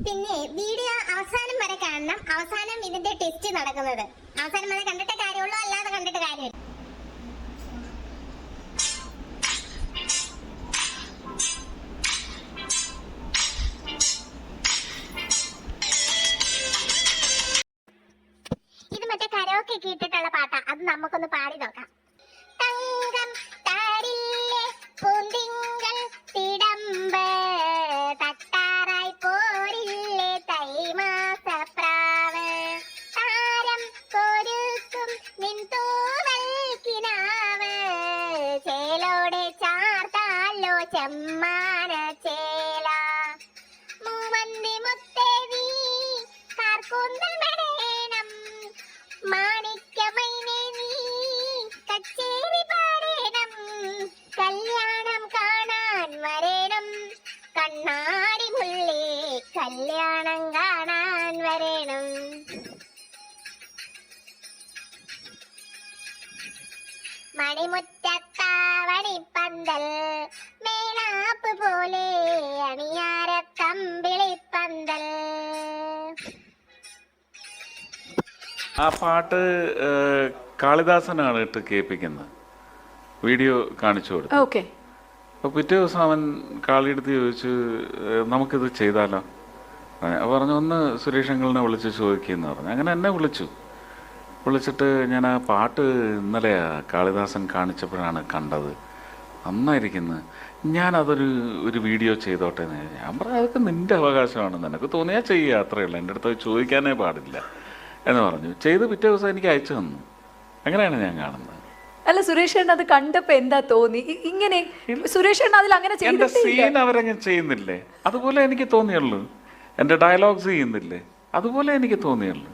പിന്നെ വീഡിയോ അവസാനം വരെ കാണണം. അവസാനം ഇതിന്റെ ടെസ്റ്റ് നടക്കുന്നത് അവസാനം വരെ കണ്ടിട്ട് കാര്യമുള്ളൂ, അല്ലാതെ കണ്ടിട്ട് കാര്യമില്ല. ഇത് മറ്റേ കരോക്കെ കേട്ടിട്ടുള്ള പാട്ടാ. അത് നമുക്കൊന്ന് പാടി നോക്കാം. തങ്കം താരില്ലേ പൂന്തിങ്കൾ തിടമ്പ് തട്ടാറായി പോരില്ലേ തൈമാസപ്രാവ് താരം കൊരുക്കും നിൻ തൂവൽ കിനാവ് ചേലോടെ ചാർത്താലോ ചെമ്മാന ചേല മൂവന്തി മുത്തേവി കാർക്കൂന്തൽ മെടേണം മാണിക്യമൈനെ നീ കച്ചേരി പാടേണം കല്യാണം കാണാൻ വരേണം കണ്ണാടി മുള്ളി കല്യാണം കാണാൻ വരേണം. മണിമുറ്റത്താവണിപ്പന്തൽ മേലാപ്പ് പോലെ അണിയാര കമ്പിളിപ്പന്തൽ. ആ പാട്ട് കാളിദാസനാണ് ഇട്ട് കേൾപ്പിക്കുന്നത്, വീഡിയോ കാണിച്ചു കൊടുത്തു. ഓക്കെ. അപ്പോൾ പിറ്റേ ദിവസം അവൻ കാളിയെടുത്ത് ചോദിച്ചു, നമുക്കിത് ചെയ്താലോ? പറഞ്ഞു, ഒന്ന് സുരേഷ് അങ്കിളിനെ വിളിച്ച് ചോദിക്കുമെന്ന് പറഞ്ഞു. അങ്ങനെ എന്നെ വിളിച്ചിട്ട് ഞാൻ ആ പാട്ട് ഇന്നലെ കാളിദാസൻ കാണിച്ചപ്പോഴാണ് കണ്ടത്, നന്നായിരിക്കുന്നത്, ഞാനതൊരു വീഡിയോ ചെയ്തോട്ടെ എന്ന്. ഞാൻ പറഞ്ഞു, അതൊക്കെ നിൻ്റെ അവകാശമാണ്, നിനക്ക് തോന്നിയാൽ ചെയ്യുക, അത്രയേ ഉള്ളൂ, എൻ്റെ അടുത്ത് ചോദിക്കാനേ പാടില്ല എന്ന് പറഞ്ഞു. ചെയ്ത് പിറ്റേ ദിവസം എനിക്ക് അയച്ചു തന്നു. അങ്ങനെയാണ് ഞാൻ കാണുന്നത്. അല്ല, സുരേഷ് അത് കണ്ടപ്പോ എന്താ തോന്നി? ഇങ്ങനെ സുരേഷ് അതിൽ അങ്ങനെ എന്റെ സീൻ അവരങ്ങനെ ചെയ്യുന്നില്ലേ, അതുപോലെ എനിക്ക് തോന്നിയുള്ളൂ. എൻ്റെ ഡയലോഗ്സ് ചെയ്യുന്നില്ലേ, അതുപോലെ എനിക്ക് തോന്നിയുള്ളൂ.